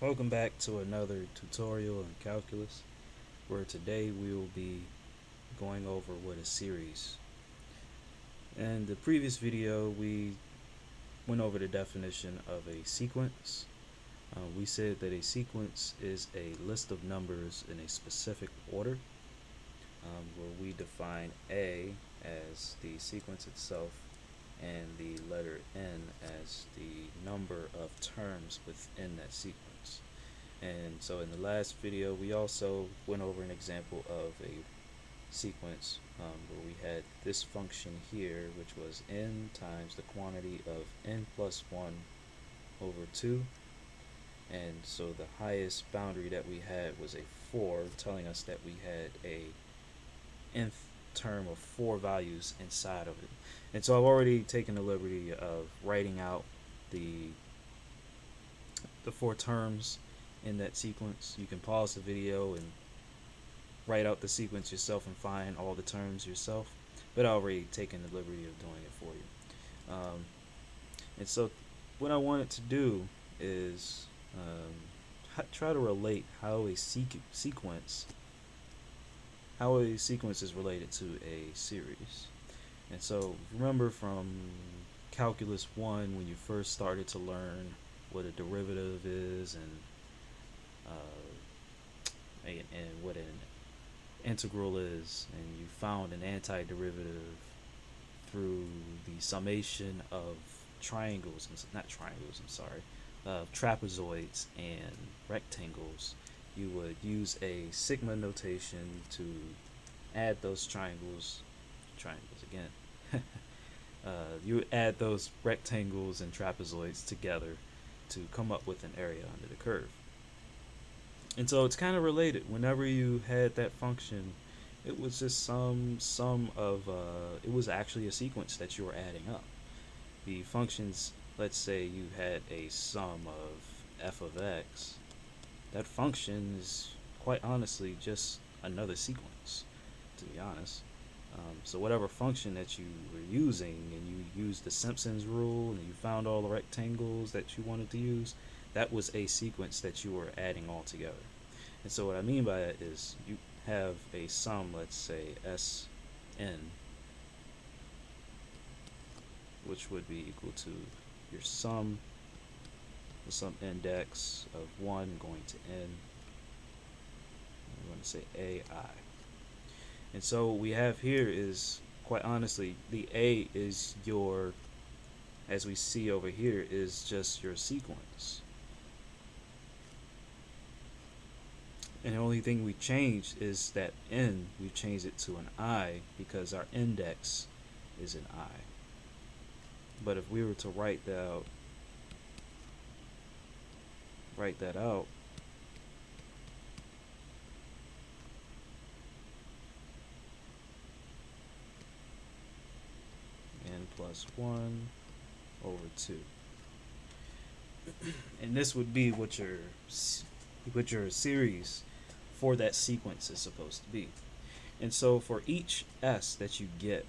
Welcome back to another tutorial in calculus, where today we will be going over what a series. In the previous video we went over the definition of a sequence. We said that a sequence is a list of numbers in a specific order, where we define A as the sequence itself and the letter N as the number of terms within that sequence. And so in the last video, we also went over an example of a sequence where we had this function here, which was n times the quantity of n plus 1 over 2. And so the highest boundary that we had was a 4, telling us that we had a nth term of 4 values inside of it. And so I've already taken the liberty of writing out the 4 terms in that sequence. You can pause the video and write out the sequence yourself and find all the terms yourself, but I've already taken the liberty of doing it for you. And so what I wanted to do is try to relate how a sequence is related to a series. And so remember from calculus 1, when you first started to learn what a derivative is and what an integral is, and you found an antiderivative through the summation of triangles, not triangles, I'm sorry, trapezoids and rectangles. You would use a sigma notation to add those triangles again. You would add those rectangles and trapezoids together to come up with an area under the curve. And so it's kind of related. Whenever you had that function, it was just some sum of it was actually a sequence that you were adding up. The functions, let's say you had a sum of f of x. That function is quite honestly just another sequence, to be honest. So whatever function that you were using, and you used the Simpsons rule, and you found all the rectangles that you wanted to use, that was a sequence that you were adding all together. And so what I mean by that is you have a sum, let's say Sn, which would be equal to your sum, the sum index of 1 going to n. I'm going to say ai. And so what we have here is, quite honestly, the a is your, as we see over here, is just your sequence. And the only thing we changed is that n, we changed it to an I because our index is an I. But if we were to write that out, n plus 1 over 2. And this would be what your series for that sequence is supposed to be. And so for each s that you get,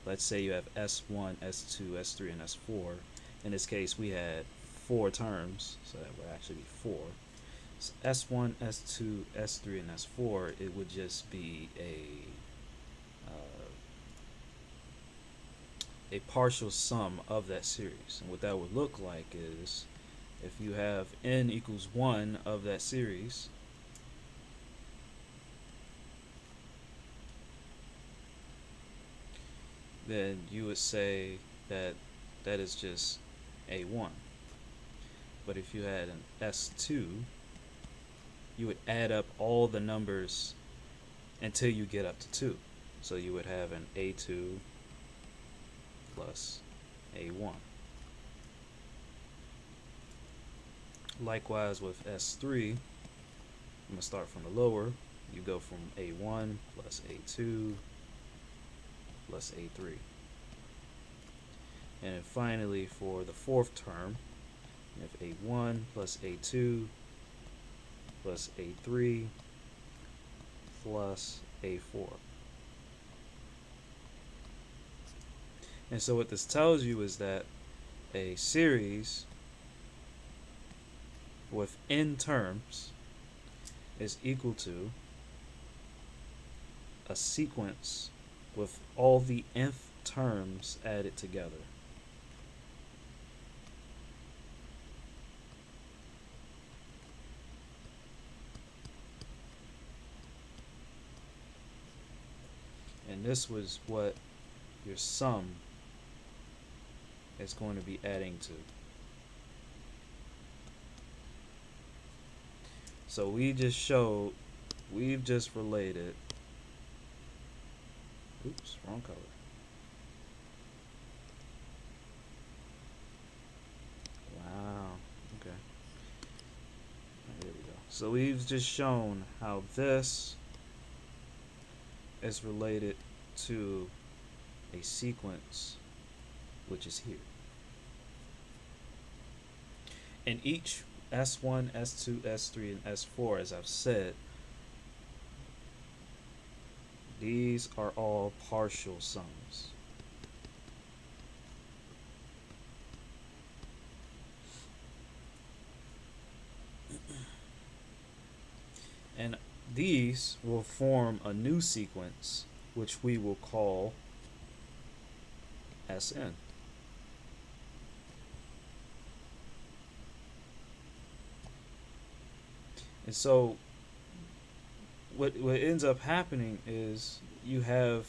let's say you have S1, S2, S3, and S4. In this case, we had 4 terms, so that would actually be 4. So S1, S2, S3, and S4, it would just be a partial sum of that series. And what that would look like is, if you have n equals 1 of that series, then you would say that that is just a1. But if you had an s2, you would add up all the numbers until you get up to 2. So you would have an a2 plus a1. Likewise with s3, I'm going to start from the lower. You go from a1 plus a2 plus a3. And then finally, for the 4th term, you have a1 plus a2 plus a3 plus a4. And so what this tells you is that a series with n terms is equal to a sequence with all the nth terms added together. And this was what your sum is going to be adding to. So we've just related, oops, wrong color. Wow, okay. There we go. So we've just shown how this is related to a sequence which is here. And each S1, S2, S3, and S4, as I've said, these are all partial sums. And these will form a new sequence, which we will call Sn. And so what ends up happening is you have,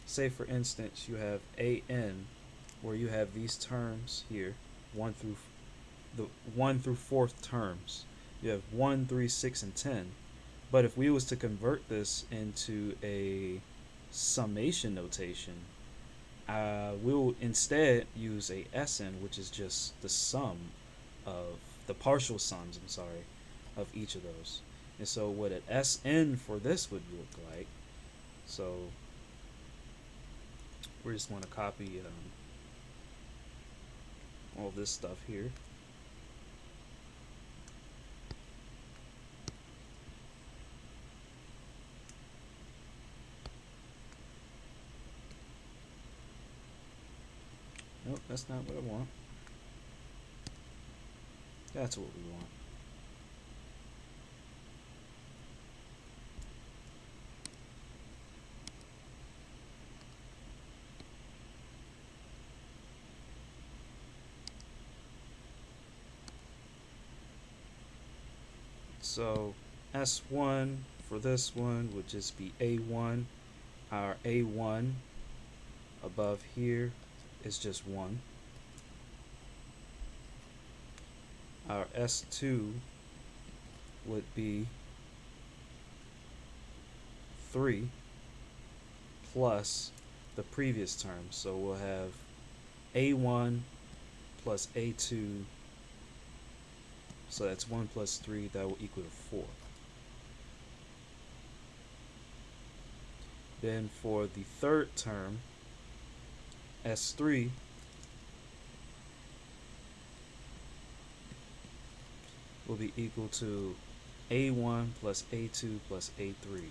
say for instance, you have an where you have these terms here, 1 through fourth terms. You have 1, 3, 6, and 10. But if we was to convert this into a summation notation, we'll instead use a Sn, which is just the sum of the partial sums, of each of those. And so what an Sn for this would look like, so we just want to copy all this stuff here. Nope, that's not what I want. That's what we want. So S1 for this one would just be A1. Our A1 above here is just 1. Our S2 would be 3 plus the previous term. So we'll have A1 plus A2. So that's 1 plus 3. That will equal to 4. Then for the third term, S3 will be equal to A1 plus A2 plus A3.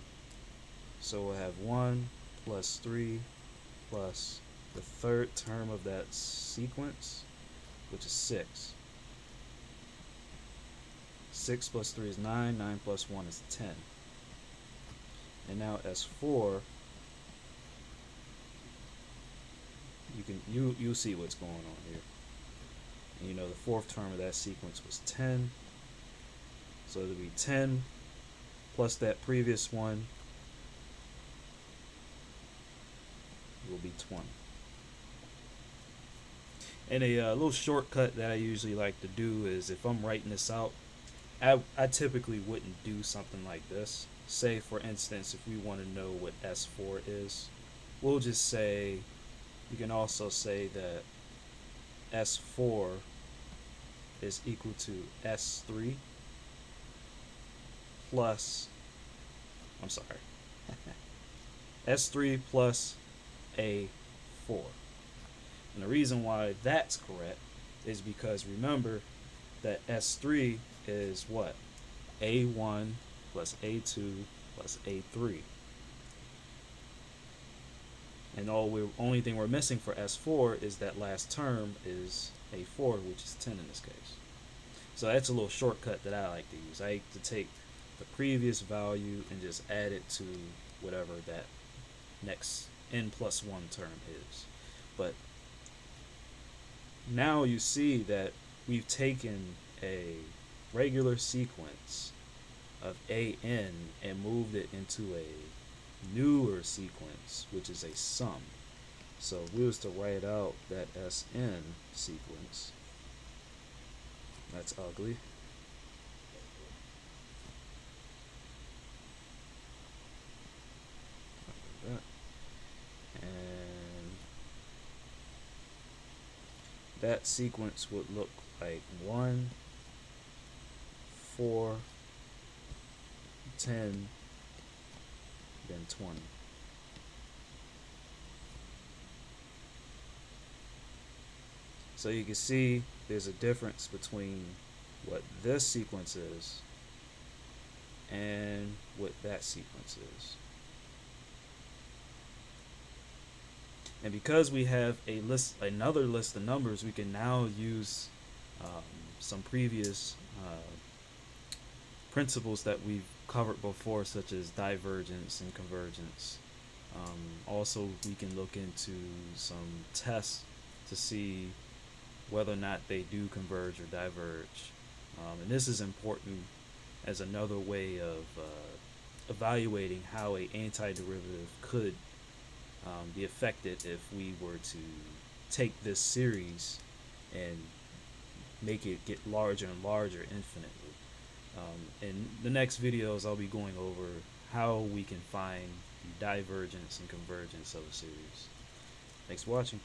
So we'll have 1 plus 3 plus the third term of that sequence, which is 6. 6 plus 3 is 9. 9 plus 1 is 10. And now S4, you'll see what's going on here. And you know the fourth term of that sequence was 10. So it'll be 10 plus that previous one will be 20. And a little shortcut that I usually like to do is if I'm writing this out, I typically wouldn't do something like this. Say, for instance, if we want to know what S4 is, we'll just say, you can also say that S4 is equal to S3 plus, I'm sorry, S3 plus A4. And the reason why that's correct is because remember that S3 is what? A1 plus A2 plus A3. And only thing we're missing for S4 is that last term is A4, which is 10 in this case. So that's a little shortcut that I like to use. I like to take the previous value and just add it to whatever that next n plus 1 term is. But now you see that we've taken a regular sequence of an and moved it into a newer sequence, which is a sum. So if we was to write out that Sn sequence, that's ugly. That. And that sequence would look like 1, 4, 10, then 20. So you can see there's a difference between what this sequence is and what that sequence is. And because we have another list of numbers, we can now use some previous principles that we've covered before, such as divergence and convergence. Also, we can look into some tests to see whether or not they do converge or diverge. And this is important as another way of evaluating how a antiderivative could be affected if we were to take this series and make it get larger and larger infinitely. In the next videos, I'll be going over how we can find the divergence and convergence of a series. Thanks for watching.